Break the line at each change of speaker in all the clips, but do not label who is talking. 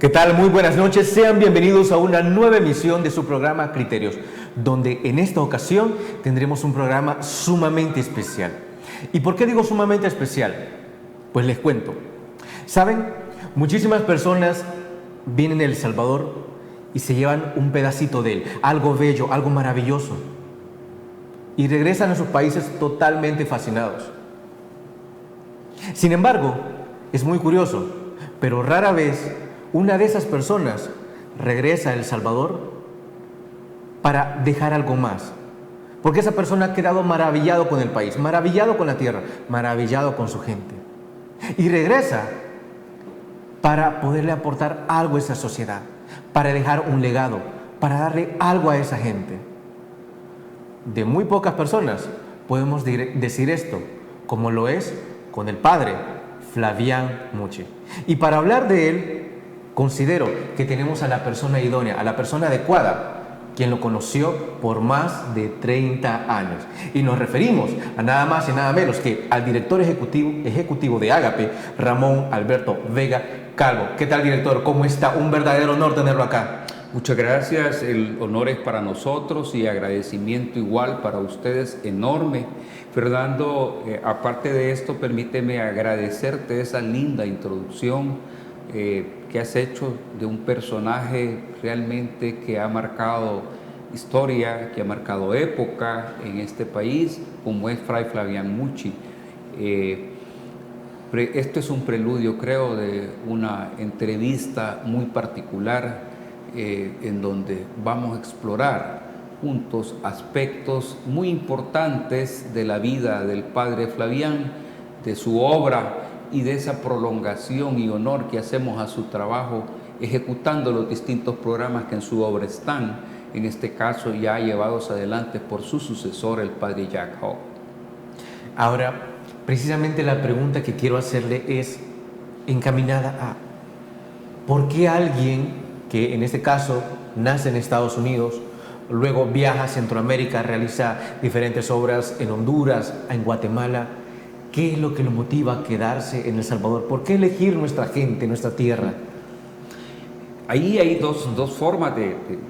¿Qué tal? Muy buenas noches, sean bienvenidos a una nueva emisión de su programa Criterios, donde en esta ocasión tendremos un programa sumamente especial. ¿Y por qué digo sumamente especial? Pues les cuento. ¿Saben? Muchísimas personas vienen a El Salvador y se llevan un pedacito de él, algo bello, algo maravilloso, y regresan a sus países totalmente fascinados. Sin embargo, es muy curioso, pero rara vez una de esas personas regresa a El Salvador para dejar algo más. Porque esa persona ha quedado maravillado con el país, maravillado con la tierra, maravillado con su gente. Y regresa para poderle aportar algo a esa sociedad, para dejar un legado, para darle algo a esa gente. De muy pocas personas podemos decir esto, como lo es con el padre Flavián Muchi. Y para hablar de él, considero que tenemos a la persona idónea, a la persona adecuada, quien lo conoció por más de 30 años. Y nos referimos a nada más y nada menos que al director ejecutivo de Ágape, Ramón Alberto Vega Calvo. ¿Qué tal, director? ¿Cómo está? Un verdadero honor tenerlo acá.
Muchas gracias, el honor es para nosotros y agradecimiento igual para ustedes enorme. Fernando, aparte de esto, permíteme agradecerte esa linda introducción que has hecho de un personaje realmente que ha marcado historia, que ha marcado época en este país, como es Fray Flavián Muchi. Esto es un preludio, creo, de una entrevista muy particular en donde vamos a explorar juntos aspectos muy importantes de la vida del padre Flavián, de su obra y de esa prolongación y honor que hacemos a su trabajo ejecutando los distintos programas que en su obra están, en este caso ya llevados adelante por su sucesor, el padre Jack Hogg.
Ahora, precisamente la pregunta que quiero hacerle es encaminada a ¿por qué alguien que en este caso nace en Estados Unidos, luego viaja a Centroamérica, realiza diferentes obras en Honduras, en Guatemala? ¿Qué es lo que lo motiva a quedarse en El Salvador? ¿Por qué elegir nuestra gente, nuestra tierra?
Ahí hay dos formas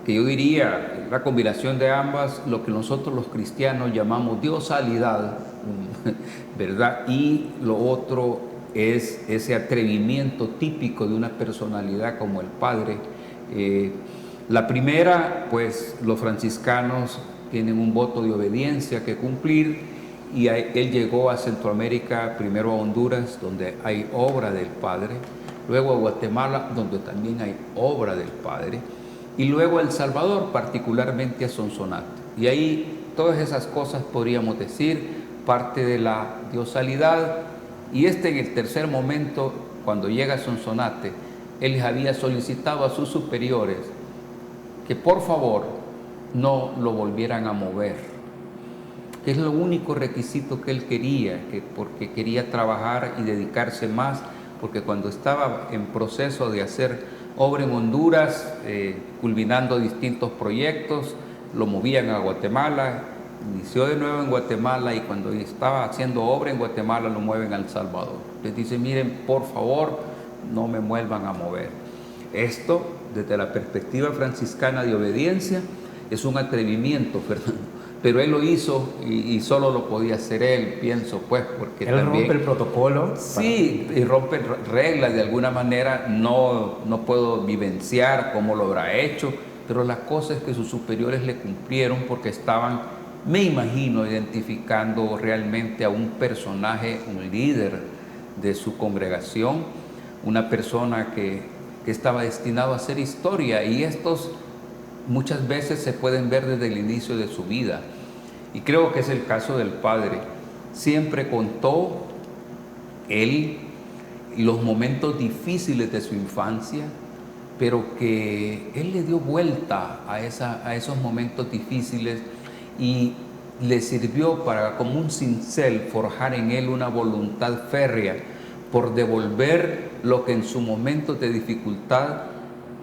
que yo diría, la combinación de ambas, lo que nosotros los cristianos llamamos diosalidad, ¿verdad? Y lo otro es ese atrevimiento típico de una personalidad como el padre. La primera, pues los franciscanos tienen un voto de obediencia que cumplir, y él llegó a Centroamérica, primero a Honduras, donde hay obra del padre, luego a Guatemala, donde también hay obra del padre, y luego a El Salvador, particularmente a Sonsonate. Y ahí todas esas cosas podríamos decir, parte de la diosalidad. Y en el tercer momento, cuando llega a Sonsonate, él les había solicitado a sus superiores que por favor no lo volvieran a mover, que es lo único requisito que él quería, porque quería trabajar y dedicarse más, porque cuando estaba en proceso de hacer obra en Honduras, culminando distintos proyectos, lo movían a Guatemala, inició de nuevo en Guatemala, y cuando estaba haciendo obra en Guatemala lo mueven a El Salvador. Les dice, miren, por favor, no me vuelvan a mover. Esto, desde la perspectiva franciscana de obediencia, es un atrevimiento, Fernando. Pero él lo hizo y solo lo podía hacer él, pienso, pues, porque
él también rompe el protocolo.
Sí, y rompe reglas de alguna manera. No puedo vivenciar cómo lo habrá hecho, pero la cosa es que sus superiores le cumplieron porque estaban, me imagino, identificando realmente a un personaje, un líder de su congregación, una persona que estaba destinado a hacer historia, y estos muchas veces se pueden ver desde el inicio de su vida. Y creo que es el caso del padre. Siempre contó él los momentos difíciles de su infancia, pero que Él le dio vuelta a esos momentos difíciles y le sirvió para, como un cincel, forjar en él una voluntad férrea por devolver lo que en su momento de dificultad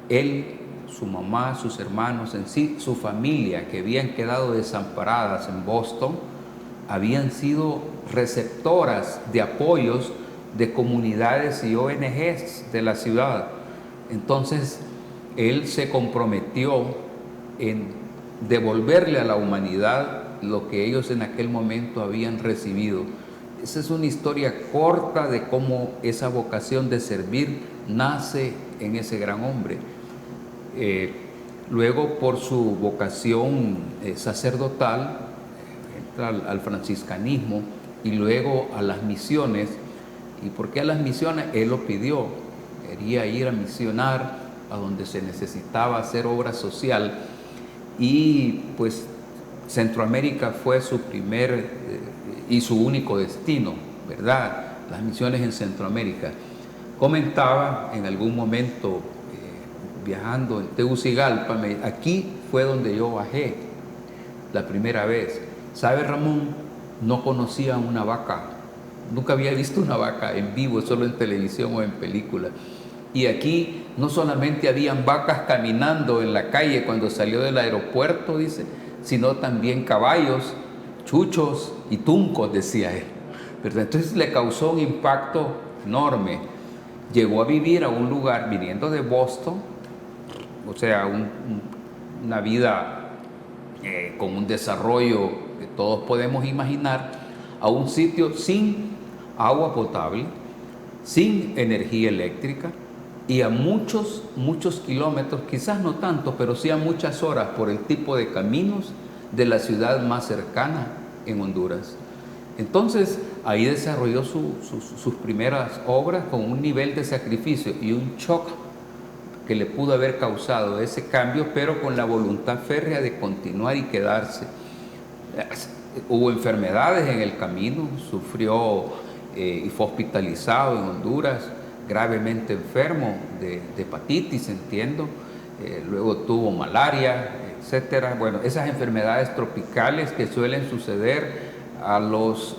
él, su mamá, sus hermanos, en sí, su familia, que habían quedado desamparadas en Boston, habían sido receptoras de apoyos de comunidades y ONGs de la ciudad. Entonces, él se comprometió en devolverle a la humanidad lo que ellos en aquel momento habían recibido. Esa es una historia corta de cómo esa vocación de servir nace en ese gran hombre. Luego, por su vocación sacerdotal, entra al franciscanismo y luego a las misiones. ¿Y por qué a las misiones? Él lo pidió, quería ir a misionar a donde se necesitaba hacer obra social, y pues Centroamérica fue su primer y su único destino, ¿verdad? Las misiones en Centroamérica. Comentaba en algún momento, viajando en Tegucigalpa, aquí fue donde yo bajé la primera vez. ¿Sabe, Ramón? No conocía una vaca, nunca había visto una vaca en vivo, solo en televisión o en película. Y aquí no solamente habían vacas caminando en la calle cuando salió del aeropuerto, dice, sino también caballos, chuchos y tuncos, decía él, ¿verdad? Entonces le causó un impacto enorme. Llegó a vivir a un lugar, viniendo de Boston, o sea, una vida con un desarrollo que todos podemos imaginar, a un sitio sin agua potable, sin energía eléctrica, y a muchos kilómetros, quizás no tanto, pero sí a muchas horas por el tipo de caminos de la ciudad más cercana en Honduras. Entonces ahí desarrolló sus primeras obras con un nivel de sacrificio y un shock que le pudo haber causado ese cambio, pero con la voluntad férrea de continuar y quedarse. Hubo enfermedades en el camino, sufrió y fue hospitalizado en Honduras, gravemente enfermo de hepatitis, entiendo, luego tuvo malaria, etcétera. Bueno, esas enfermedades tropicales que suelen suceder a los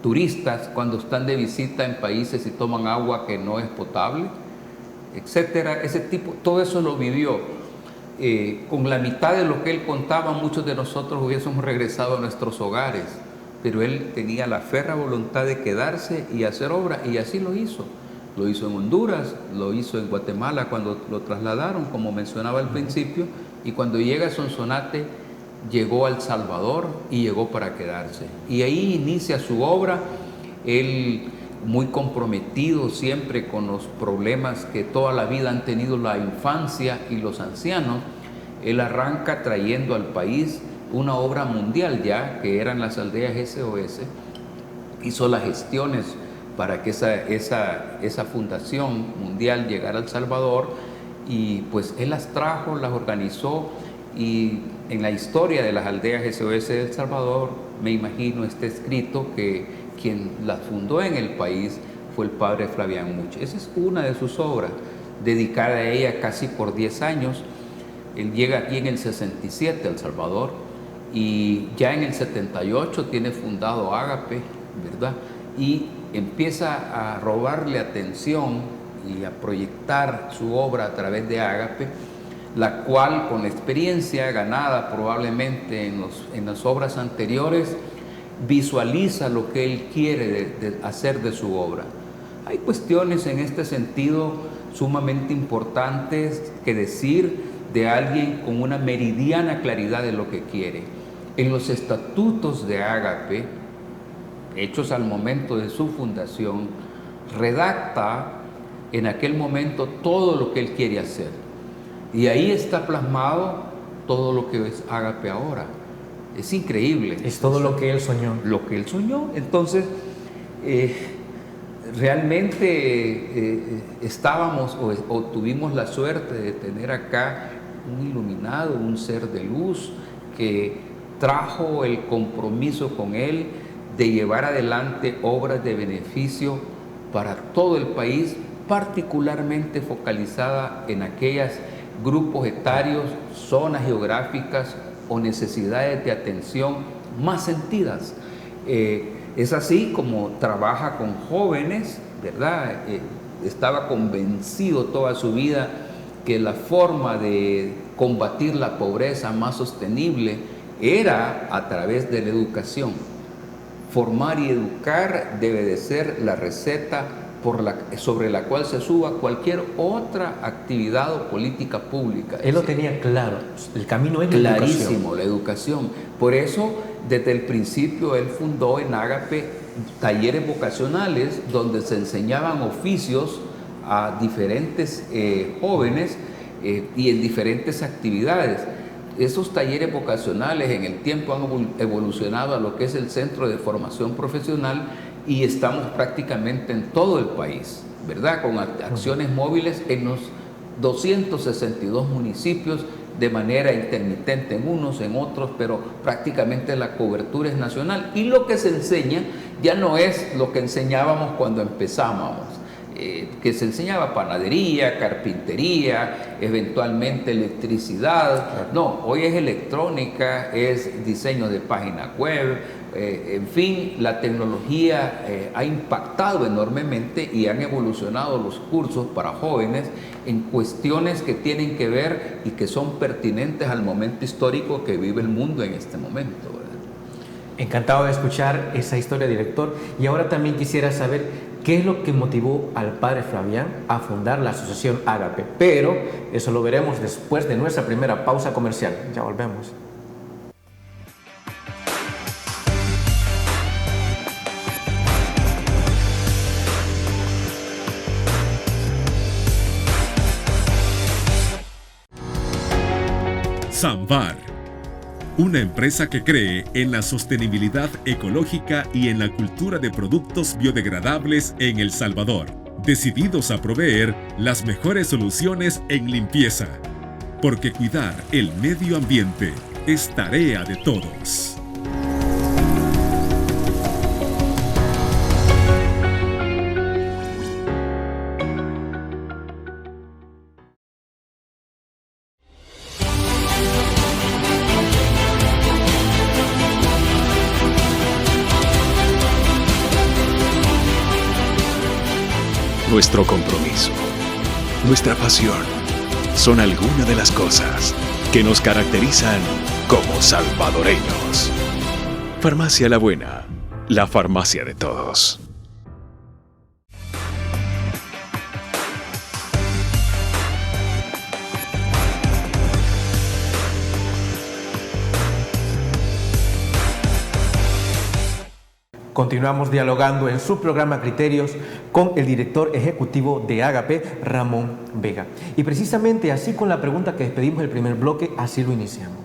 turistas cuando están de visita en países y toman agua que no es potable, etcétera. Ese tipo, todo eso lo vivió. Con la mitad de lo que él contaba, muchos de nosotros hubiésemos regresado a nuestros hogares, pero él tenía la férrea voluntad de quedarse y hacer obra, y así lo hizo. Lo hizo en Honduras, lo hizo en Guatemala cuando lo trasladaron, como mencionaba al principio, y cuando llega a Sonsonate, llegó a El Salvador y llegó para quedarse. Y ahí inicia su obra, él muy comprometido siempre con los problemas que toda la vida han tenido la infancia y los ancianos. Él arranca trayendo al país una obra mundial ya, que eran las aldeas SOS, hizo las gestiones para que esa fundación mundial llegara a El Salvador, y pues él las trajo, las organizó, y en la historia de las aldeas SOS de El Salvador, me imagino, está escrito que quien las fundó en el país fue el padre Flavián Muche. Esa es una de sus obras, dedicada a ella casi por 10 años. Él llega aquí en el 67 a El Salvador, y ya en el 78 tiene fundado Ágape, ¿verdad? Y empieza a robarle atención y a proyectar su obra a través de Ágape, la cual, con la experiencia ganada probablemente en las obras anteriores, visualiza lo que él quiere hacer de su obra. Hay cuestiones en este sentido sumamente importantes que decir de alguien con una meridiana claridad de lo que quiere. En los estatutos de Ágape, hechos al momento de su fundación, redacta en aquel momento todo lo que él quiere hacer. Y ahí está plasmado todo lo que es Ágape ahora. Es increíble.
Es todo lo que él soñó.
Lo que él soñó. Entonces, realmente estábamos o tuvimos la suerte de tener acá un iluminado, un ser de luz que trajo el compromiso con él de llevar adelante obras de beneficio para todo el país, particularmente focalizada en aquellos grupos etarios, zonas geográficas o necesidades de atención más sentidas. Es así como trabaja con jóvenes, ¿verdad? Estaba convencido toda su vida que la forma de combatir la pobreza más sostenible era a través de la educación. Formar y educar debe de ser la receta sobre la cual se suba cualquier otra actividad o política pública.
Él lo tenía claro, el camino es
clarísimo, la educación. Por eso, desde el principio, él fundó en Ágape talleres vocacionales donde se enseñaban oficios a diferentes jóvenes y en diferentes actividades. Esos talleres vocacionales en el tiempo han evolucionado a lo que es el Centro de Formación Profesional y estamos prácticamente en todo el país, ¿verdad? Con acciones móviles en los 262 municipios de manera intermitente en unos, en otros, pero prácticamente la cobertura es nacional. Y lo que se enseña ya no es lo que enseñábamos cuando empezábamos, que se enseñaba panadería, carpintería, eventualmente electricidad. No, hoy es electrónica, es diseño de página web, en fin, la tecnología ha impactado enormemente y han evolucionado los cursos para jóvenes en cuestiones que tienen que ver y que son pertinentes al momento histórico que vive el mundo en este momento, ¿verdad?
Encantado de escuchar esa historia, director. Y ahora también quisiera saber qué es lo que motivó al padre Flavián a fundar la asociación Ágape. Pero eso lo veremos después de nuestra primera pausa comercial. Ya volvemos.
Samvar, una empresa que cree en la sostenibilidad ecológica y en la cultura de productos biodegradables en El Salvador, decididos a proveer las mejores soluciones en limpieza, porque cuidar el medio ambiente es tarea de todos.
Nuestro compromiso, nuestra pasión, son algunas de las cosas que nos caracterizan como salvadoreños. Farmacia La Buena, la farmacia de todos.
Continuamos dialogando en su programa Criterios con el director ejecutivo de Ágape, Ramón Vega. Y precisamente así, con la pregunta que despedimos el primer bloque, así lo iniciamos.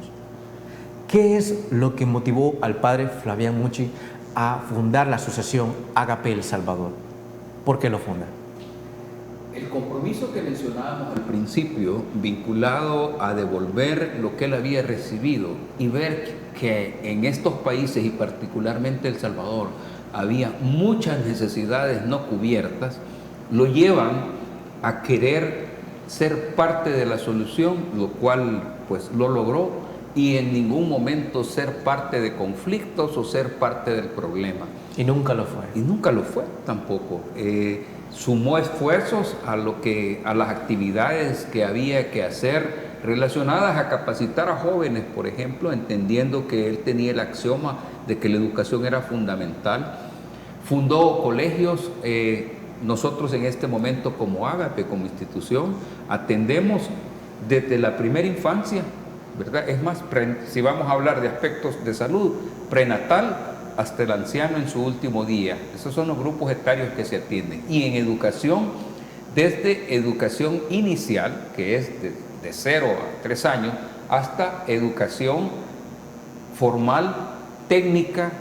¿Qué es lo que motivó al padre Flavián Muchi a fundar la asociación Ágape El Salvador? ¿Por qué lo funda?
El compromiso que mencionábamos al principio, vinculado a devolver lo que él había recibido y ver que en estos países y particularmente El Salvador había muchas necesidades no cubiertas, lo llevan a querer ser parte de la solución, lo cual pues lo logró, y en ningún momento ser parte de conflictos o ser parte del problema.
Y nunca lo fue.
Y nunca lo fue tampoco. Sumó esfuerzos a las actividades que había que hacer relacionadas a capacitar a jóvenes, por ejemplo, entendiendo que él tenía el axioma de que la educación era fundamental. Fundó colegios. Nosotros en este momento como Ágape, como institución, atendemos desde la primera infancia, ¿verdad? Es más, si vamos a hablar de aspectos de salud, prenatal hasta el anciano en su último día. Esos son los grupos etarios que se atienden. Y en educación, desde educación inicial, que es de 0 a 3 años, hasta educación formal, técnica,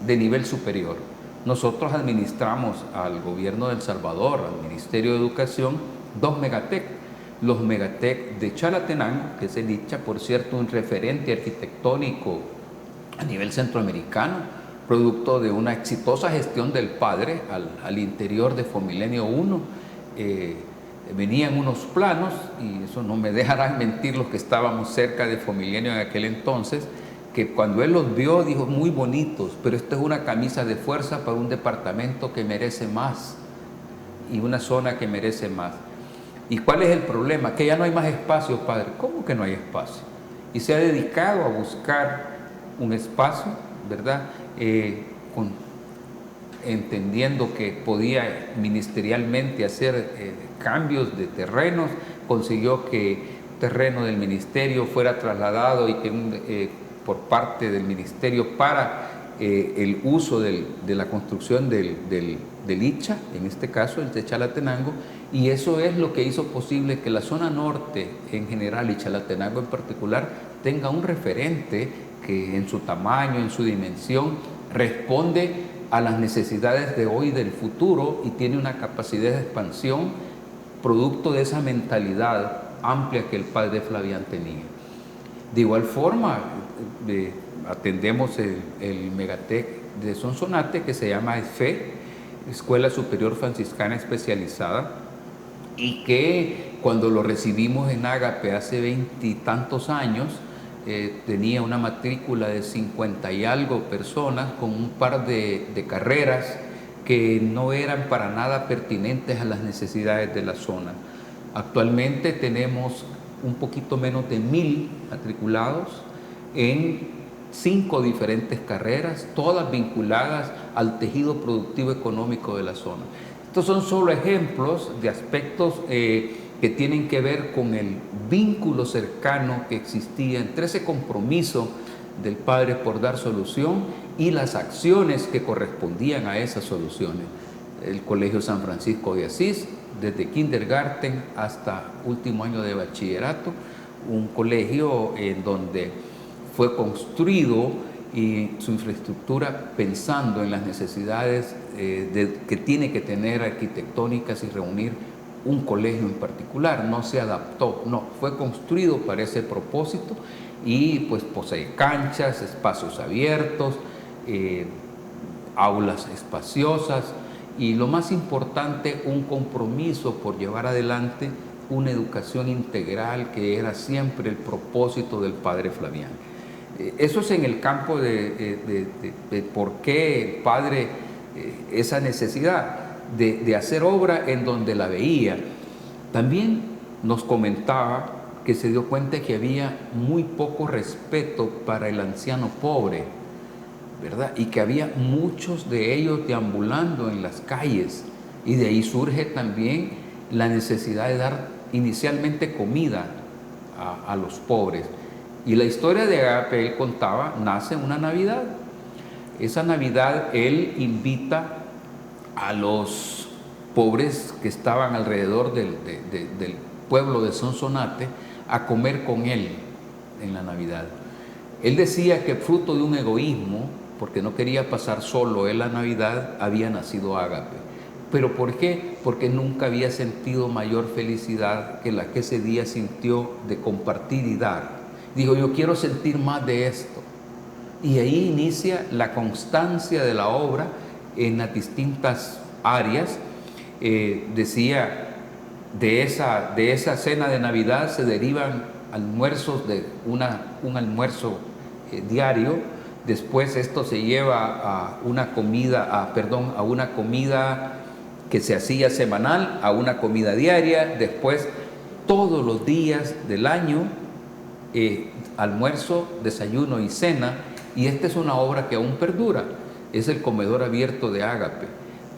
de nivel superior. Nosotros administramos al gobierno de El Salvador, al Ministerio de Educación, 2 Megatec. Los Megatec de Chalatenango, que es el ICHA, por cierto, un referente arquitectónico a nivel centroamericano, producto de una exitosa gestión del padre al interior de Fomilenio 1, venían unos planos, y eso no me dejarán mentir los que estábamos cerca de Fomilenio en aquel entonces, que cuando él los vio dijo, muy bonitos, pero esto es una camisa de fuerza para un departamento que merece más y una zona que merece más. ¿Y cuál es el problema? Que ya no hay más espacio, padre. ¿Cómo que no hay espacio? Y se ha dedicado a buscar un espacio, ¿verdad? Entendiendo que podía ministerialmente hacer cambios de terrenos, consiguió que un terreno del ministerio fuera trasladado y que por parte del ministerio para el uso de la construcción del ICHA, en este caso el de Chalatenango, y eso es lo que hizo posible que la zona norte en general y Chalatenango en particular tenga un referente que en su tamaño, en su dimensión, responde a las necesidades de hoy y del futuro y tiene una capacidad de expansión producto de esa mentalidad amplia que el padre Flavián tenía. De igual forma, atendemos el Megatec de Sonsonate, que se llama ESFE, Escuela Superior Franciscana Especializada, y que cuando lo recibimos en Ágape hace 20 y tantos años, tenía una matrícula de 50 y algo personas con un par de carreras que no eran para nada pertinentes a las necesidades de la zona. Actualmente tenemos un poquito menos de 1000 matriculados en 5 diferentes carreras, todas vinculadas al tejido productivo económico de la zona. Estos son solo ejemplos de aspectos que tienen que ver con el vínculo cercano que existía entre ese compromiso del padre por dar solución y las acciones que correspondían a esas soluciones. El Colegio San Francisco de Asís, desde kindergarten hasta último año de bachillerato, un colegio en donde fue construido y su infraestructura pensando en las necesidades que tiene que tener arquitectónicas y reunir un colegio en particular. No se adaptó, no, fue construido para ese propósito y pues posee canchas, espacios abiertos, aulas espaciosas y lo más importante, un compromiso por llevar adelante una educación integral que era siempre el propósito del padre Flavián. Eso es en el campo de por qué el padre, esa necesidad de hacer obra en donde la veía. También nos comentaba que se dio cuenta que había muy poco respeto para el anciano pobre, ¿verdad? Y que había muchos de ellos deambulando en las calles, y de ahí surge también la necesidad de dar inicialmente comida a los pobres. Y la historia de Ágape, él contaba, nace una Navidad. Esa Navidad él invita a los pobres que estaban alrededor del pueblo de Sonsonate a comer con él en la Navidad. Él decía que fruto de un egoísmo, porque no quería pasar solo en la Navidad, había nacido Ágape. ¿Pero por qué? Porque nunca había sentido mayor felicidad que la que ese día sintió de compartir y dar. Dijo, yo quiero sentir más de esto. Y ahí inicia la constancia de la obra en las distintas áreas. Decía, de esa cena de Navidad se derivan almuerzos, un almuerzo diario. Después esto se lleva a una comida que se hacía semanal, a una comida diaria. Después, todos los días del año, almuerzo, desayuno y cena, y esta es una obra que aún perdura. Es el comedor abierto de Ágape,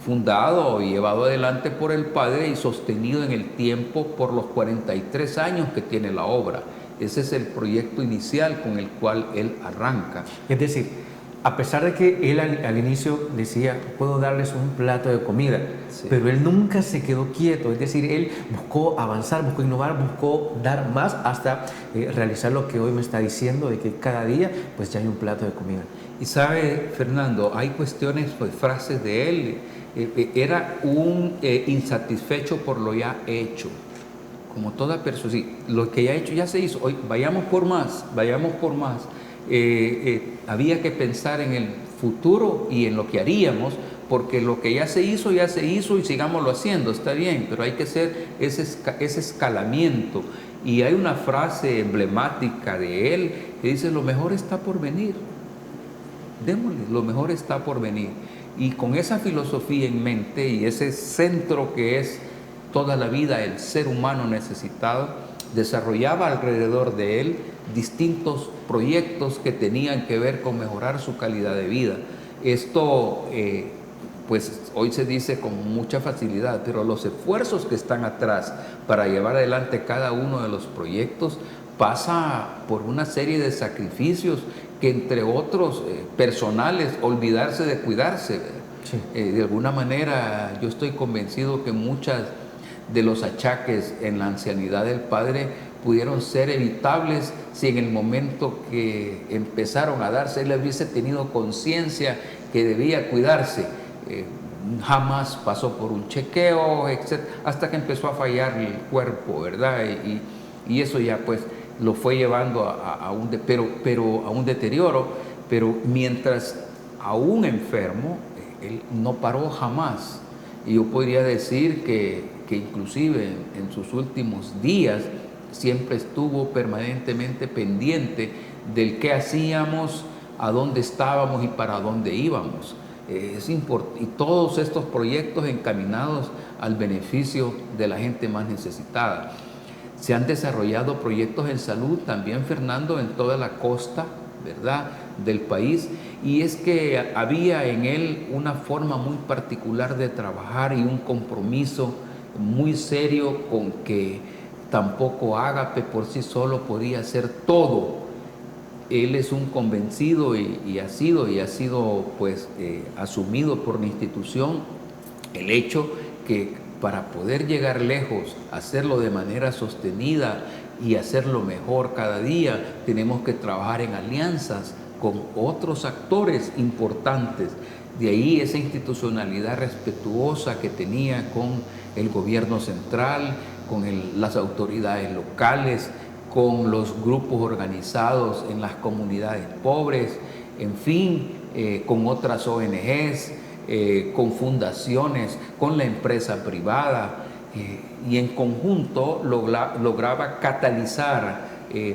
fundado y llevado adelante por el padre y sostenido en el tiempo por los 43 años que tiene la obra. Ese es el proyecto inicial con el cual él arranca.
Es decir, a pesar de que él al inicio decía, puedo darles un plato de comida, sí, pero él nunca se quedó quieto. Es decir, él buscó avanzar, buscó innovar, buscó dar más hasta realizar lo que hoy me está diciendo, de que cada día pues ya hay un plato de comida.
Y sabe, Fernando, hay cuestiones, pues frases de él. Era un insatisfecho por lo ya hecho. Como toda persona, sí, lo que ya ha hecho ya se hizo. Hoy vayamos por más, vayamos por más. Había que pensar en el futuro y en lo que haríamos, porque lo que ya se hizo y sigámoslo haciendo, está bien, pero hay que hacer ese escalamiento. Y hay una frase emblemática de él que dice: lo mejor está por venir. Démosle, lo mejor está por venir. Y con esa filosofía en mente y ese centro que es toda la vida el ser humano necesitado, desarrollaba alrededor de él distintos proyectos que tenían que ver con mejorar su calidad de vida. Esto, pues hoy se dice con mucha facilidad, pero los esfuerzos que están atrás para llevar adelante cada uno de los proyectos pasa por una serie de sacrificios que, entre otros personales, olvidarse de cuidarse.
Sí.
De alguna manera yo estoy convencido que muchas de los achaques en la ancianidad del padre pudieron ser evitables si en el momento que empezaron a darse él hubiese tenido conciencia que debía cuidarse. Jamás pasó por un chequeo, etc., hasta que empezó a fallar el cuerpo, ¿verdad? Y eso ya pues lo fue llevando a un deterioro, pero mientras aún enfermo, él no paró jamás. Y yo podría decir que inclusive en sus últimos días siempre estuvo permanentemente pendiente del qué hacíamos, a dónde estábamos y para dónde íbamos. Y todos estos proyectos encaminados al beneficio de la gente más necesitada. Se han desarrollado proyectos en salud también, Fernando, en toda la costa, ¿verdad?, del país, y es que había en él una forma muy particular de trabajar y un compromiso muy serio con que tampoco Ágape por sí solo podía hacer todo. Él es un convencido y ha sido pues asumido por la institución el hecho que para poder llegar lejos, hacerlo de manera sostenida y hacerlo mejor cada día, tenemos que trabajar en alianzas con otros actores importantes. De ahí esa institucionalidad respetuosa que tenía con el gobierno central, con las autoridades locales, con los grupos organizados en las comunidades pobres, en fin, con otras ONGs, con fundaciones, con la empresa privada, y en conjunto lograba catalizar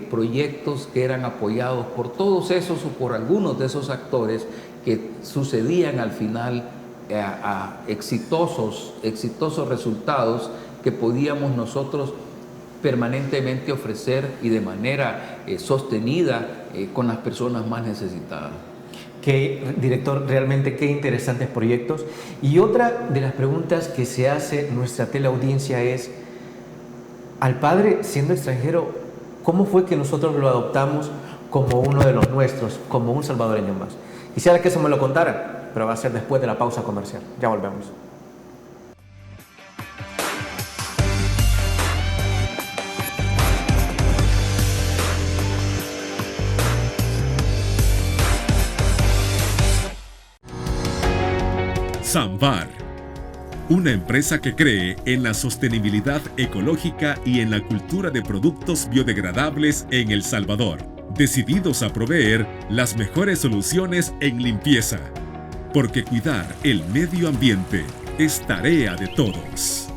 proyectos que eran apoyados por todos esos o por algunos de esos actores que sucedían al final a exitosos resultados que podíamos nosotros permanentemente ofrecer y de manera sostenida con las personas más necesitadas.
Director, realmente qué interesantes proyectos. Y otra de las preguntas que se hace nuestra teleaudiencia es: al padre, siendo extranjero, ¿cómo fue que nosotros lo adoptamos como uno de los nuestros, como un salvadoreño más? Quisiera que eso me lo contara, pero va a ser después de la pausa comercial. Ya volvemos.
Samvar, una empresa que cree en la sostenibilidad ecológica y en la cultura de productos biodegradables en El Salvador, decididos a proveer las mejores soluciones en limpieza, porque cuidar el medio ambiente es tarea de todos.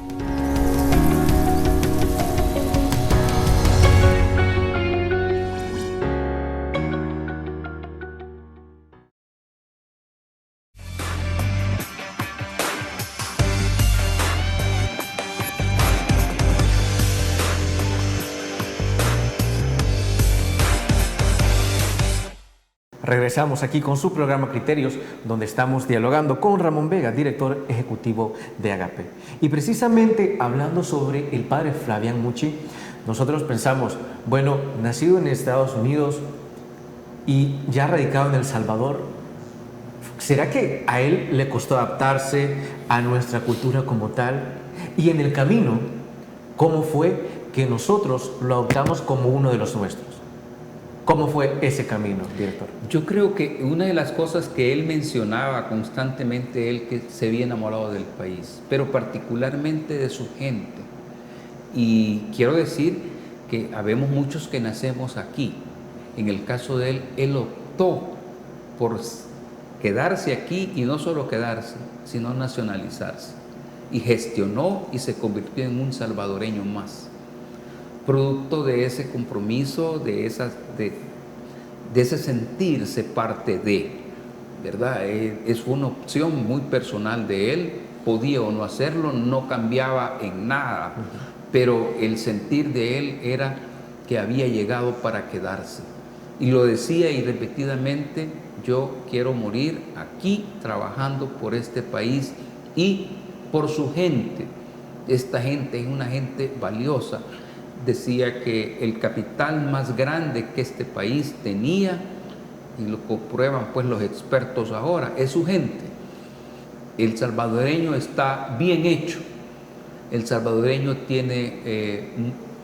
Regresamos aquí con su programa Criterios, donde estamos dialogando con Ramón Vega, director ejecutivo de Ágape. Y precisamente hablando sobre el padre Flavián Muchi, nosotros pensamos, bueno, nacido en Estados Unidos y ya radicado en El Salvador, ¿será que a él le costó adaptarse a nuestra cultura como tal? Y en el camino, ¿cómo fue que nosotros lo adoptamos como uno de los nuestros? ¿Cómo fue ese camino, director?
Yo creo que una de las cosas que él mencionaba constantemente, él que se había enamorado del país, pero particularmente de su gente. Y quiero decir que habemos muchos que nacemos aquí. En el caso de él, él optó por quedarse aquí y no solo quedarse, sino nacionalizarse. Y gestionó y se convirtió en un salvadoreño más. Producto de ese compromiso, de ese sentirse parte de, ¿verdad? Es una opción muy personal de él, podía o no hacerlo, no cambiaba en nada, pero el sentir de él era que había llegado para quedarse. Y lo decía y repetidamente: yo quiero morir aquí trabajando por este país y por su gente. Esta gente es una gente valiosa. Decía que el capital más grande que este país tenía, y lo comprueban pues los expertos ahora, es su gente. El salvadoreño está bien hecho, el salvadoreño tiene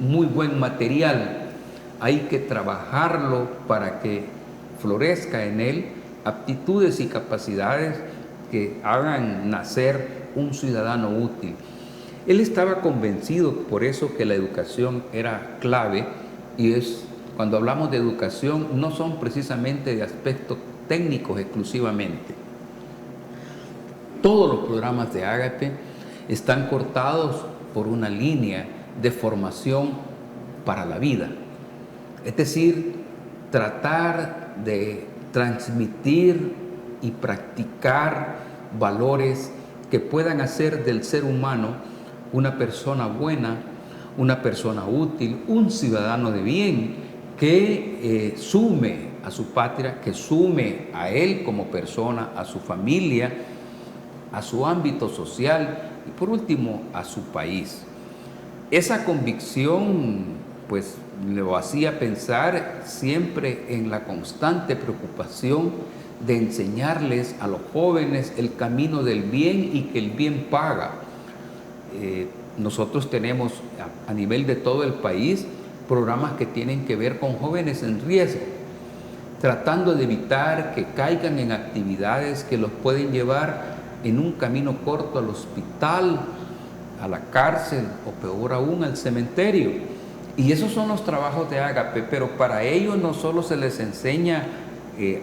muy buen material, hay que trabajarlo para que florezca en él aptitudes y capacidades que hagan nacer un ciudadano útil. Él estaba convencido por eso que la educación era clave, y cuando hablamos de educación no son precisamente de aspectos técnicos exclusivamente. Todos los programas de Ágape están cortados por una línea de formación para la vida. Es decir, tratar de transmitir y practicar valores que puedan hacer del ser humano una persona buena, una persona útil, un ciudadano de bien, que sume a su patria, que sume a él como persona, a su familia, a su ámbito social y por último a su país. Esa convicción pues lo hacía pensar siempre en la constante preocupación de enseñarles a los jóvenes el camino del bien y que el bien paga. Nosotros tenemos a nivel de todo el país programas que tienen que ver con jóvenes en riesgo, tratando de evitar que caigan en actividades que los pueden llevar en un camino corto al hospital, a la cárcel o peor aún al cementerio. Y esos son los trabajos de Ágape, pero para ellos no solo se les enseña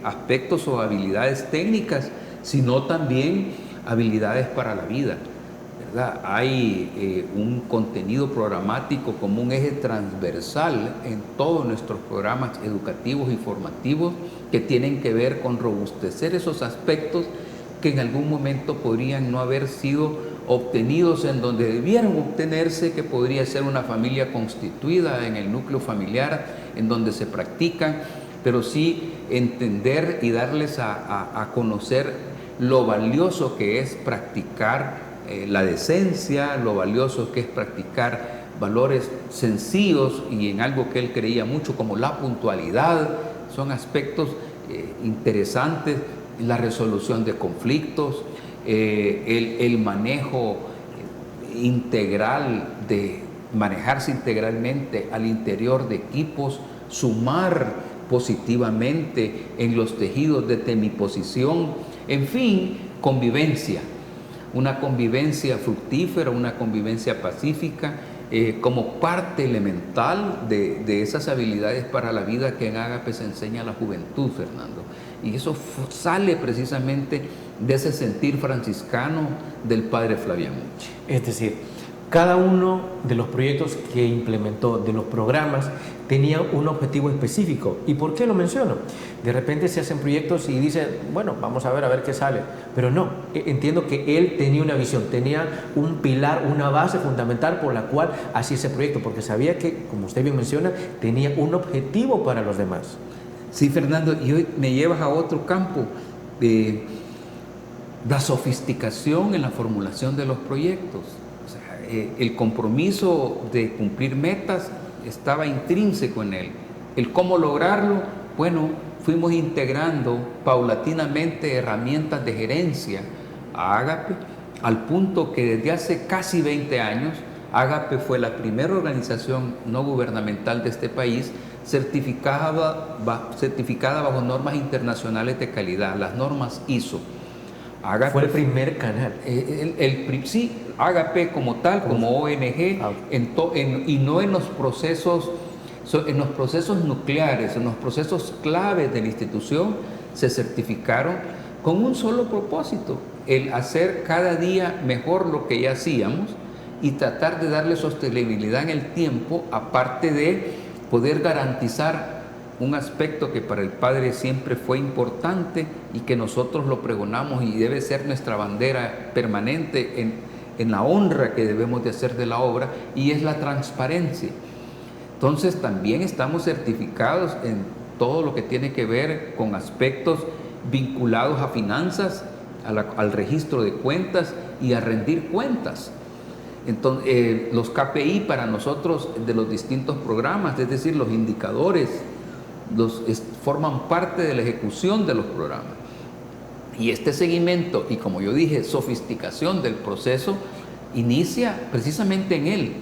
aspectos o habilidades técnicas, sino también habilidades para la vida, ¿verdad? Hay un contenido programático como un eje transversal en todos nuestros programas educativos y formativos que tienen que ver con robustecer esos aspectos que en algún momento podrían no haber sido obtenidos en donde debieran obtenerse, que podría ser una familia constituida en el núcleo familiar en donde se practican, pero sí entender y darles a conocer lo valioso que es practicar la decencia, lo valioso que es practicar valores sencillos y en algo que él creía mucho como la puntualidad. Son aspectos interesantes, la resolución de conflictos, el manejo integral, de manejarse integralmente al interior de equipos, sumar positivamente en los tejidos de temiposición, en fin, convivencia, una convivencia fructífera, una convivencia pacífica, como parte elemental de esas habilidades para la vida que en Ágape se enseña a la juventud, Fernando. Y eso sale precisamente de ese sentir franciscano del padre Flavián Muchi.
Es decir, cada uno de los proyectos que implementó, de los programas, tenía un objetivo específico. ¿Y por qué lo menciono? De repente se hacen proyectos y dicen, bueno, vamos a ver qué sale. Pero no, entiendo que él tenía una visión, tenía un pilar, una base fundamental por la cual hacía ese proyecto, porque sabía que, como usted bien menciona, tenía un objetivo para los demás.
Sí, Fernando, y hoy me llevas a otro campo de la sofisticación en la formulación de los proyectos. O sea, el compromiso de cumplir metas estaba intrínseco en él. El cómo lograrlo, bueno, fuimos integrando paulatinamente herramientas de gerencia a Ágape, al punto que desde hace casi 20 años, Ágape fue la primera organización no gubernamental de este país certificada bajo normas internacionales de calidad, las normas ISO. Ágape
fue el primer canal.
Sí, Ágape como tal, como ONG, y no en los procesos nucleares, en los procesos claves de la institución se certificaron con un solo propósito, el hacer cada día mejor lo que ya hacíamos y tratar de darle sostenibilidad en el tiempo, aparte de poder garantizar un aspecto que para el Padre siempre fue importante y que nosotros lo pregonamos y debe ser nuestra bandera permanente en la honra que debemos de hacer de la obra, y es la transparencia. Entonces también estamos certificados en todo lo que tiene que ver con aspectos vinculados a finanzas, al registro de cuentas y a rendir cuentas. Entonces, los KPI para nosotros de los distintos programas, es decir, los indicadores, forman parte de la ejecución de los programas. Y este seguimiento y, como yo dije, sofisticación del proceso inicia precisamente en él.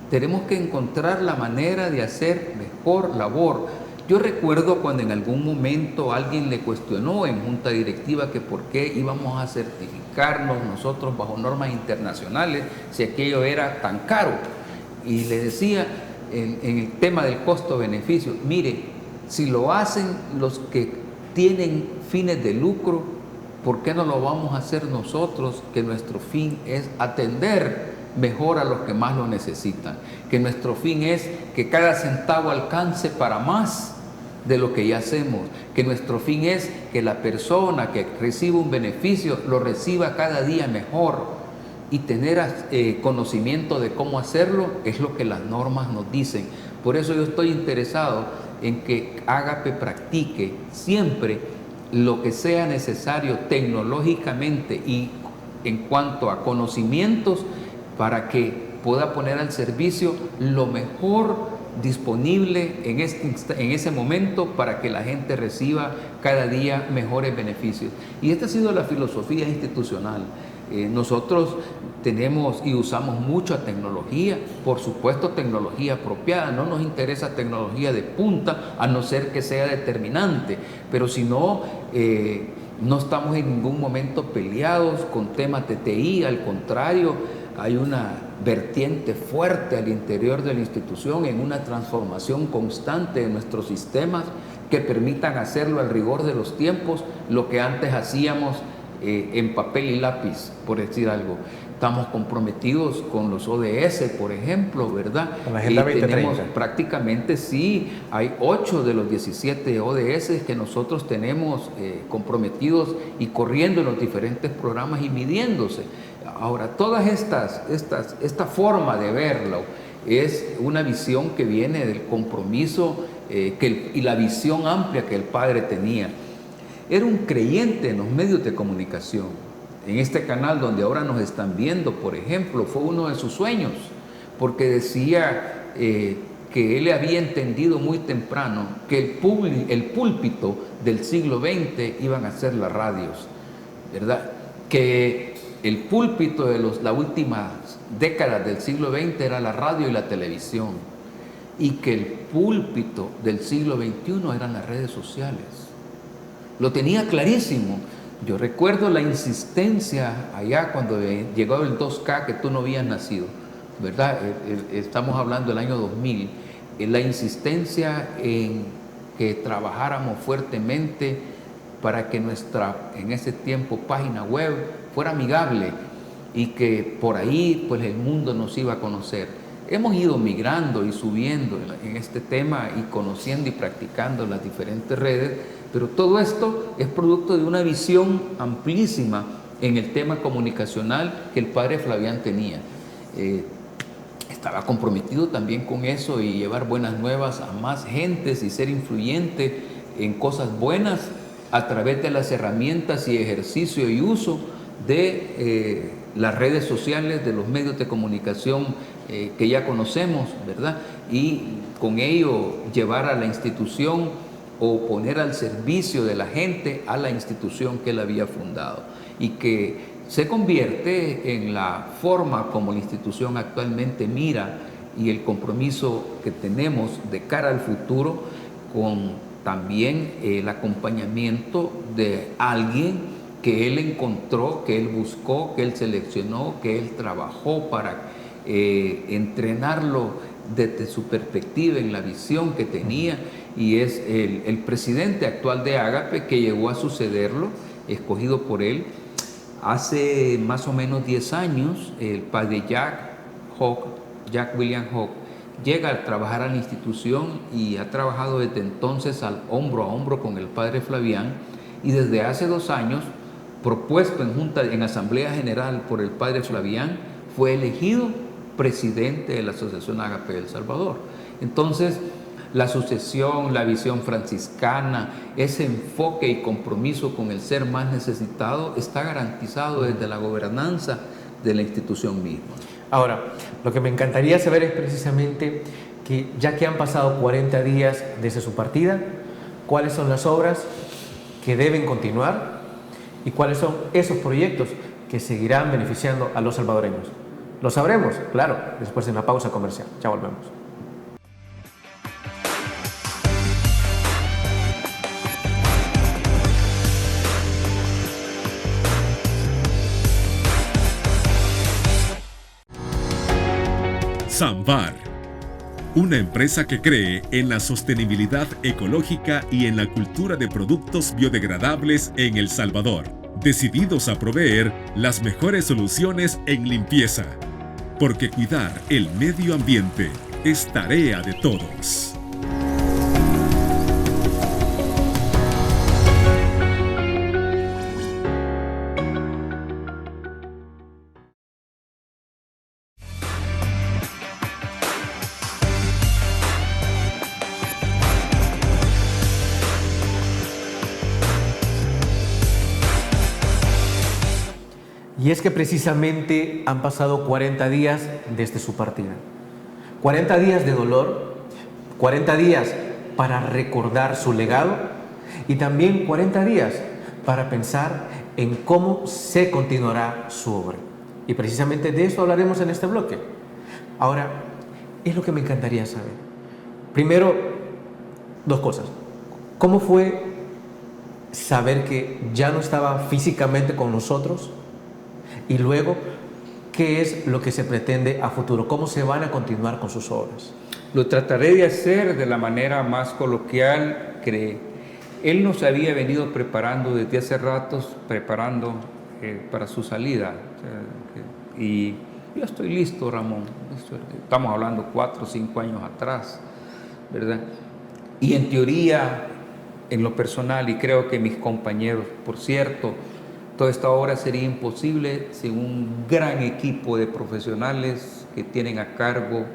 Tenemos que encontrar la manera de hacer mejor labor. Yo recuerdo cuando en algún momento alguien le cuestionó en junta directiva que por qué íbamos a certificarnos nosotros bajo normas internacionales si aquello era tan caro. Y le decía en el tema del costo-beneficio, mire, si lo hacen los que tienen fines de lucro, ¿por qué no lo vamos a hacer nosotros, que nuestro fin es atender mejor a los que más lo necesitan? Que nuestro fin es que cada centavo alcance para más de lo que ya hacemos, que nuestro fin es que la persona que recibe un beneficio lo reciba cada día mejor, y tener conocimiento de cómo hacerlo es lo que las normas nos dicen. Por eso yo estoy interesado en que Ágape practique siempre lo que sea necesario tecnológicamente y en cuanto a conocimientos, para que pueda poner al servicio lo mejor disponible en ese momento, para que la gente reciba cada día mejores beneficios. Y esta ha sido la filosofía institucional. Nosotros tenemos y usamos mucha tecnología, por supuesto tecnología apropiada. No nos interesa tecnología de punta, a no ser que sea determinante, pero si no, no estamos en ningún momento peleados con temas de TI. Al contrario, hay una vertiente fuerte al interior de la institución en una transformación constante de nuestros sistemas que permitan hacerlo al rigor de los tiempos, lo que antes hacíamos en papel y lápiz, por decir algo. Estamos comprometidos con los ODS, por ejemplo, ¿verdad?
Con la Agenda 2030.
Tenemos prácticamente, sí, hay 8 de los 17 ODS que nosotros tenemos comprometidos y corriendo en los diferentes programas y midiéndose. Ahora, esta forma de verlo es una visión que viene del compromiso y la visión amplia que el Padre tenía. Era un creyente en los medios de comunicación. En este canal donde ahora nos están viendo, por ejemplo, fue uno de sus sueños, porque decía que él había entendido muy temprano que el púlpito del siglo XX iban a ser las radios, ¿verdad? Que el púlpito de las últimas décadas del siglo XX era la radio y la televisión, y que el púlpito del siglo XXI eran las redes sociales. Lo tenía clarísimo. Yo recuerdo la insistencia allá cuando llegó el 2K, que tú no habías nacido, ¿verdad? Estamos hablando del año 2000. La insistencia en que trabajáramos fuertemente para que nuestra, en ese tiempo, página web fuera amigable y que por ahí pues el mundo nos iba a conocer. Hemos ido migrando y subiendo en este tema y conociendo y practicando las diferentes redes, pero todo esto es producto de una visión amplísima en el tema comunicacional que el padre Flavián tenía. Estaba comprometido también con eso y llevar buenas nuevas a más gentes y ser influyente en cosas buenas a través de las herramientas y ejercicio y uso de las redes sociales, de los medios de comunicación que ya conocemos, ¿verdad? Y con ello llevar a la institución o poner al servicio de la gente a la institución que él había fundado, y que se convierte en la forma como la institución actualmente mira y el compromiso que tenemos de cara al futuro, con también el acompañamiento de alguien que él encontró, que él buscó, que él seleccionó, que él trabajó para entrenarlo desde su perspectiva en la visión que tenía, y es el presidente actual de Ágape, que llegó a sucederlo escogido por él. Hace más o menos 10 años, el padre Jack William Hawk, llega a trabajar a la institución y ha trabajado desde entonces hombro a hombro con el padre Flavián, y desde hace 2 años, propuesto en Asamblea General por el padre Flavián, fue elegido presidente de la Asociación Ágape del Salvador. Entonces, la sucesión, la visión franciscana, ese enfoque y compromiso con el ser más necesitado está garantizado desde la gobernanza de la institución misma.
Ahora, lo que me encantaría saber es precisamente que, ya que han pasado 40 días desde su partida, ¿cuáles son las obras que deben continuar y cuáles son esos proyectos que seguirán beneficiando a los salvadoreños? Lo sabremos, claro, después de una pausa comercial. Ya volvemos.
Samvar, una empresa que cree en la sostenibilidad ecológica y en la cultura de productos biodegradables en El Salvador, decididos a proveer las mejores soluciones en limpieza, porque cuidar el medio ambiente es tarea de todos.
Y es que precisamente han pasado 40 días desde su partida. 40 días de dolor, 40 días para recordar su legado y también 40 días para pensar en cómo se continuará su obra. Y precisamente de eso hablaremos en este bloque. Ahora, es lo que me encantaría saber. Primero, 2 cosas. ¿Cómo fue saber que ya no estaba físicamente con nosotros? Y luego, ¿qué es lo que se pretende a futuro? ¿Cómo se van a continuar con sus obras?
Lo trataré de hacer de la manera más coloquial que él nos había venido preparando desde hace ratos, para su salida. Y yo estoy listo, Ramón. Estamos hablando 4 o 5 años atrás, ¿verdad? Y en teoría, en lo personal, y creo que mis compañeros, por cierto, toda esta obra sería imposible sin un gran equipo de profesionales que tienen a cargo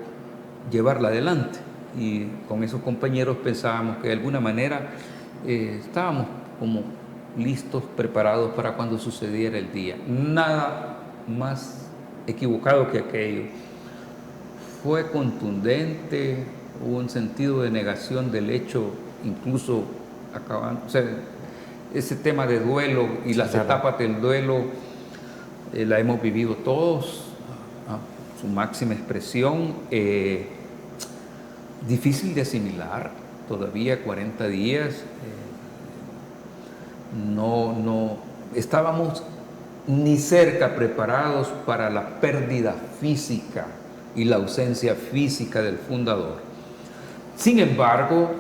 llevarla adelante. Y con esos compañeros pensábamos que de alguna manera estábamos como listos, preparados para cuando sucediera el día. Nada más equivocado que aquello. Fue contundente, hubo un sentido de negación del hecho, incluso acabando, o sea, ese tema de duelo y las etapas del duelo la hemos vivido todos a su máxima expresión. Difícil de asimilar, todavía 40 días. No estábamos ni cerca preparados para la pérdida física y la ausencia física del fundador. Sin embargo,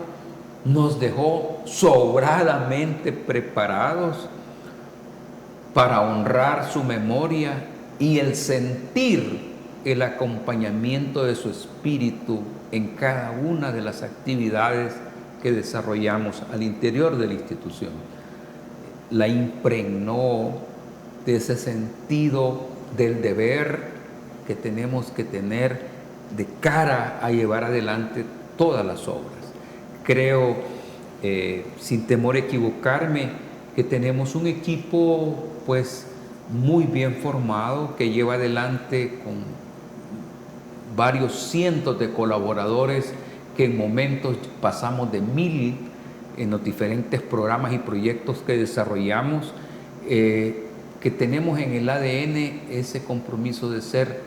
nos dejó sobradamente preparados para honrar su memoria y el sentir el acompañamiento de su espíritu en cada una de las actividades que desarrollamos al interior de la institución. La impregnó de ese sentido del deber que tenemos que tener de cara a llevar adelante todas las obras. Creo, sin temor a equivocarme, que tenemos un equipo pues muy bien formado que lleva adelante con varios cientos de colaboradores que en momentos pasamos de 1000 en los diferentes programas y proyectos que desarrollamos, que tenemos en el ADN ese compromiso de ser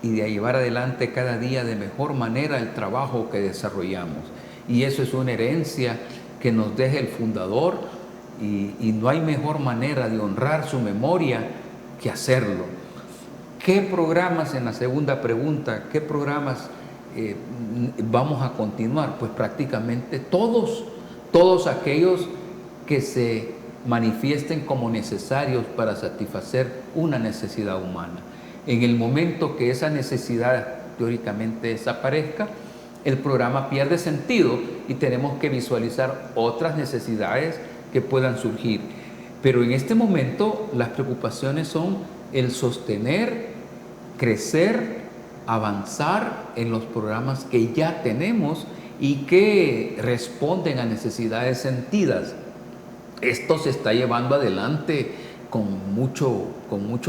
y de llevar adelante cada día de mejor manera el trabajo que desarrollamos. Y eso es una herencia que nos deja el fundador y no hay mejor manera de honrar su memoria que hacerlo. ¿Qué programas, en la segunda pregunta, qué programas vamos a continuar? Pues prácticamente todos aquellos que se manifiesten como necesarios para satisfacer una necesidad humana. En el momento que esa necesidad teóricamente desaparezca, el programa pierde sentido y tenemos que visualizar otras necesidades que puedan surgir. Pero en este momento las preocupaciones son el sostener, crecer, avanzar en los programas que ya tenemos y que responden a necesidades sentidas. Esto se está llevando adelante con mucho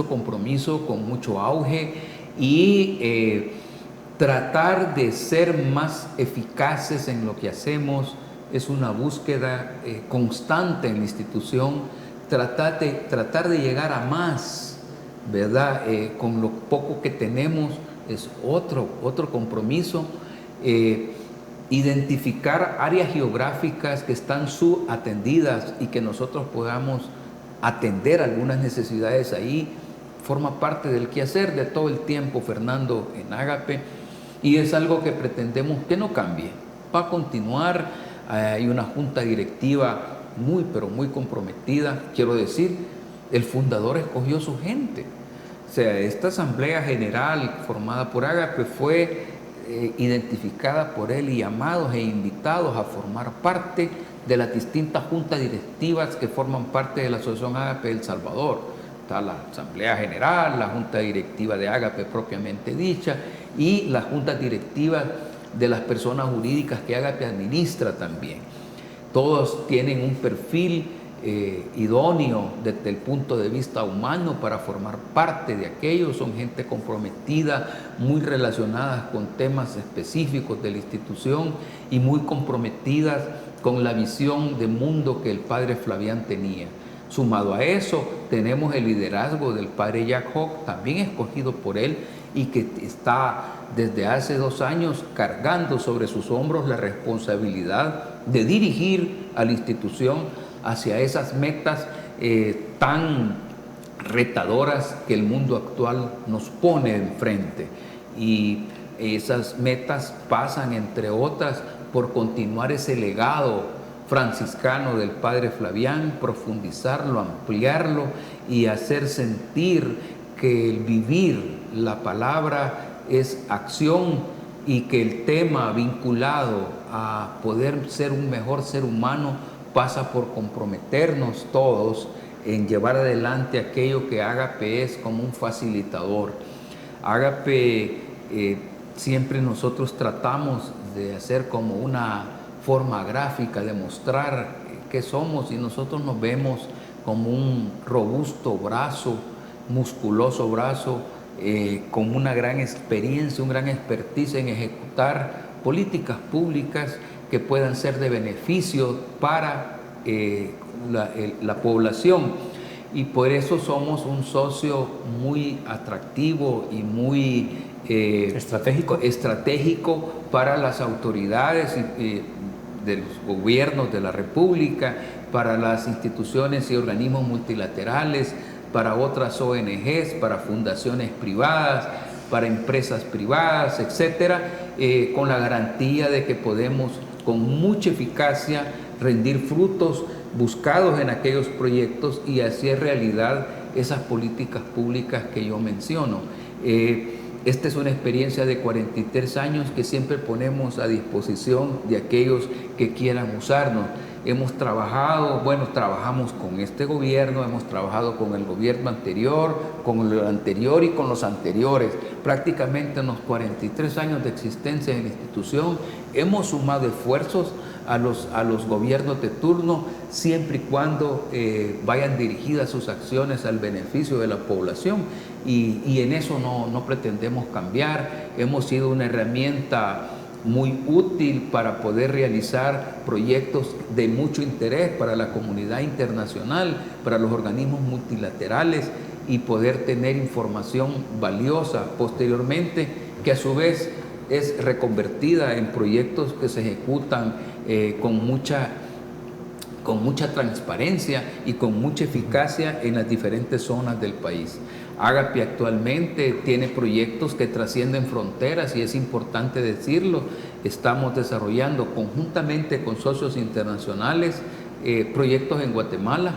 compromiso, con mucho auge y tratar de ser más eficaces en lo que hacemos es una búsqueda constante en la institución, tratar de llegar a más, ¿verdad? Con lo poco que tenemos es otro compromiso. Identificar áreas geográficas que están subatendidas y que nosotros podamos atender algunas necesidades ahí, forma parte del quehacer de todo el tiempo, Fernando, en Ágape, y es algo que pretendemos que no cambie. Va a continuar, hay una junta directiva pero muy comprometida. Quiero decir, el fundador escogió su gente. O sea, esta asamblea general formada por Ágape fue identificada por él y llamados e invitados a formar parte de las distintas juntas directivas que forman parte de la Asociación Ágape El Salvador. Está la Asamblea General, la Junta Directiva de Ágape propiamente dicha y las juntas directivas de las personas jurídicas que Ágape administra también. Todos tienen un perfil idóneo desde el punto de vista humano para formar parte de aquello. Son gente comprometida, muy relacionadas con temas específicos de la institución y muy comprometidas con la visión de mundo que el padre Flavián tenía. Sumado a eso, tenemos el liderazgo del padre Jack Hawk, también escogido por él y que está desde hace 2 años cargando sobre sus hombros la responsabilidad de dirigir a la institución hacia esas metas tan retadoras que el mundo actual nos pone enfrente. Y esas metas pasan, entre otras, por continuar ese legado franciscano del padre Flavián, profundizarlo, ampliarlo y hacer sentir que el vivir la palabra es acción y que el tema vinculado a poder ser un mejor ser humano pasa por comprometernos todos en llevar adelante aquello que Ágape es como un facilitador. Ágape siempre nosotros tratamos de hacer como una forma gráfica de mostrar qué somos y nosotros nos vemos como un robusto brazo, musculoso brazo, con una gran experiencia, un gran expertise en ejecutar políticas públicas que puedan ser de beneficio para la población. Y por eso somos un socio muy atractivo y muy estratégico para las autoridades de los gobiernos de la República, para las instituciones y organismos multilaterales, para otras ONGs, para fundaciones privadas, para empresas privadas, etcétera, con la garantía de que podemos con mucha eficacia rendir frutos buscados en aquellos proyectos y hacer realidad esas políticas públicas que yo menciono. Esta es una experiencia de 43 años que siempre ponemos a disposición de aquellos que quieran usarnos. Trabajamos con este gobierno, hemos trabajado con el gobierno anterior, con el anterior y con los anteriores. Prácticamente en los 43 años de existencia en la institución hemos sumado esfuerzos a los gobiernos de turno, siempre y cuando vayan dirigidas sus acciones al beneficio de la población. Y en eso no pretendemos cambiar. Hemos sido una herramienta muy útil para poder realizar proyectos de mucho interés para la comunidad internacional, para los organismos multilaterales y poder tener información valiosa posteriormente que a su vez es reconvertida en proyectos que se ejecutan con mucha transparencia y con mucha eficacia en las diferentes zonas del país. Ágape actualmente tiene proyectos que trascienden fronteras y es importante decirlo. Estamos desarrollando conjuntamente con socios internacionales proyectos en Guatemala,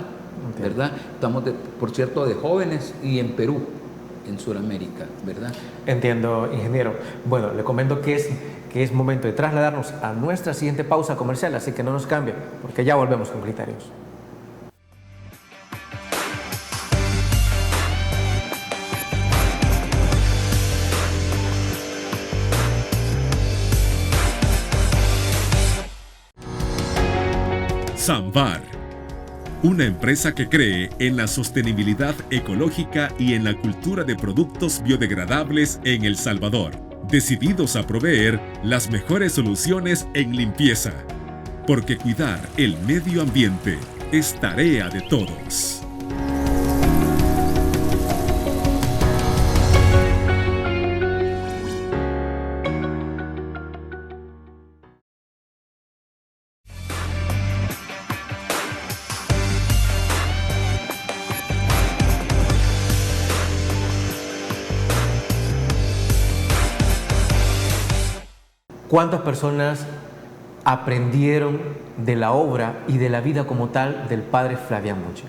¿verdad? Estamos, por cierto, de jóvenes y en Perú, en Sudamérica, ¿verdad?
Entiendo, ingeniero. Bueno, le comento que es momento de trasladarnos a nuestra siguiente pausa comercial, así que no nos cambie, porque ya volvemos con Criterios.
Samvar, una empresa que cree en la sostenibilidad ecológica y en la cultura de productos biodegradables en El Salvador, decididos a proveer las mejores soluciones en limpieza, porque cuidar el medio ambiente es tarea de todos.
¿Cuántas personas aprendieron de la obra y de la vida como tal del padre Flavián Muchi?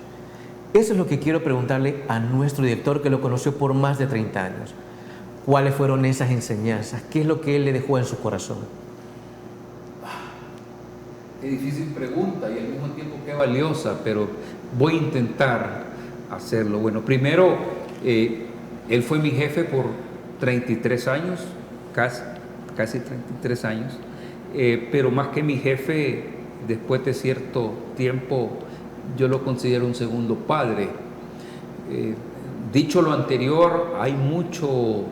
Eso es lo que quiero preguntarle a nuestro director, que lo conoció por más de 30 años. ¿Cuáles fueron esas enseñanzas? ¿Qué es lo que él le dejó en su corazón?
Qué difícil pregunta y al mismo tiempo qué valiosa, pero voy a intentar hacerlo. Bueno, primero, él fue mi jefe por 33 años, casi 33 años, pero más que mi jefe, después de cierto tiempo, yo lo considero un segundo padre. Dicho lo anterior, hay mucho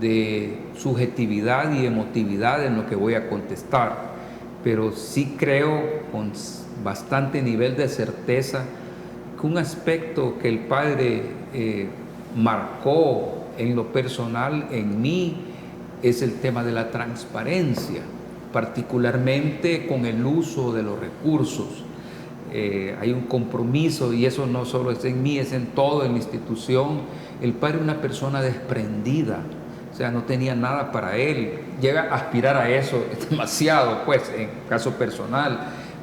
de subjetividad y emotividad en lo que voy a contestar, pero sí creo con bastante nivel de certeza que un aspecto que el padre marcó en lo personal en mí es el tema de la transparencia, particularmente con el uso de los recursos. Hay un compromiso, y eso no solo es en mí, es en toda la institución. El padre es una persona desprendida, o sea, no tenía nada para él. Llega a aspirar a eso demasiado, pues, en caso personal,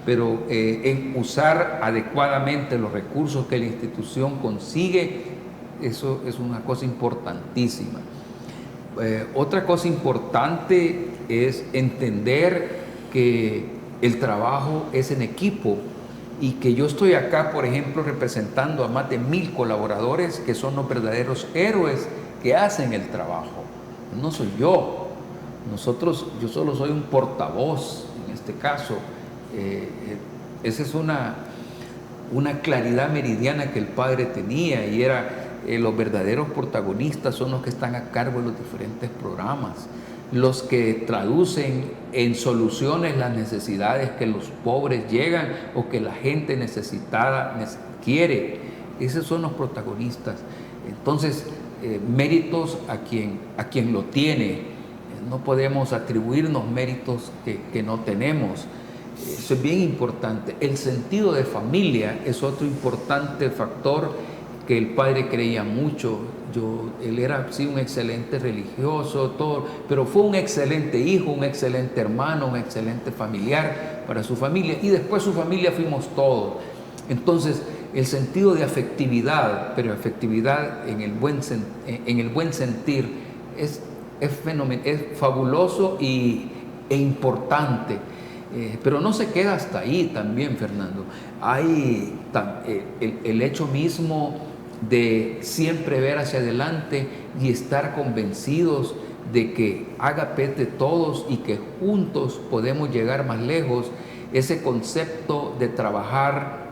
pero en usar adecuadamente los recursos que la institución consigue, eso es una cosa importantísima. Otra cosa importante es entender que el trabajo es en equipo y que yo estoy acá, por ejemplo, representando a más de 1000 colaboradores que son los verdaderos héroes que hacen el trabajo. No soy yo. Yo solo soy un portavoz en este caso. Esa es una claridad meridiana que el padre tenía, y era los verdaderos protagonistas son los que están a cargo de los diferentes programas, los que traducen en soluciones las necesidades que los pobres llegan o que la gente necesitada quiere. Esos son los protagonistas. Entonces, méritos a quien lo tiene. No podemos atribuirnos méritos que no tenemos. Eso es bien importante. El sentido de familia es otro importante factor que el padre creía mucho. Él era sí un excelente religioso, todo, pero fue un excelente hijo, un excelente hermano, un excelente familiar para su familia, y después su familia fuimos todos. Entonces, el sentido de afectividad, pero afectividad en el buen sentir, es fabuloso e importante. Pero no se queda hasta ahí también, Fernando. Hay el hecho mismo de siempre ver hacia adelante y estar convencidos de que Ágape es de todos y que juntos podemos llegar más lejos. Ese concepto de trabajar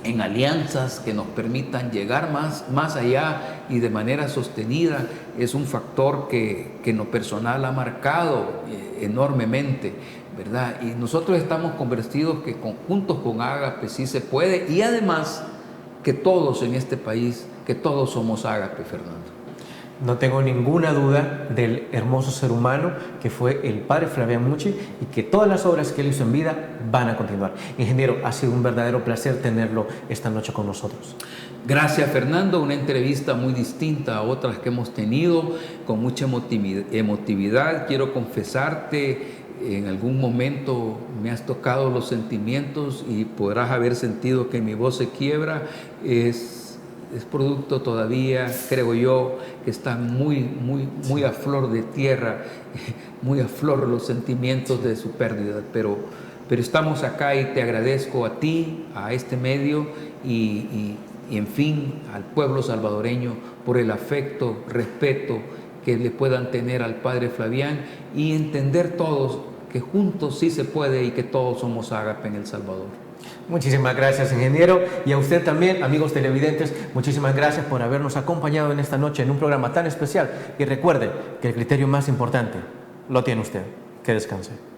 en alianzas que nos permitan llegar más allá y de manera sostenida es un factor que en lo personal ha marcado enormemente, ¿verdad? Y nosotros estamos convencidos que juntos con Ágape sí se puede, y además que todos en este país, que todos somos Ágape, Fernando.
No tengo ninguna duda del hermoso ser humano que fue el padre Flavián Muchi, y que todas las obras que él hizo en vida van a continuar. Ingeniero, ha sido un verdadero placer tenerlo esta noche con nosotros.
Gracias, Fernando. Una entrevista muy distinta a otras que hemos tenido, con mucha emotividad. Quiero confesarte en algún momento me has tocado los sentimientos y podrás haber sentido que mi voz se quiebra. Es producto todavía, creo yo, que están muy a flor de tierra, muy a flor los sentimientos de su pérdida, pero estamos acá y te agradezco a ti, a este medio y en fin al pueblo salvadoreño por el afecto, respeto que le puedan tener al Padre Flavián y entender todos que juntos sí se puede y que todos somos Ágape en El Salvador.
Muchísimas gracias, ingeniero, y a usted también, amigos televidentes, muchísimas gracias por habernos acompañado en esta noche en un programa tan especial. Y recuerde que el criterio más importante lo tiene usted. Que descanse.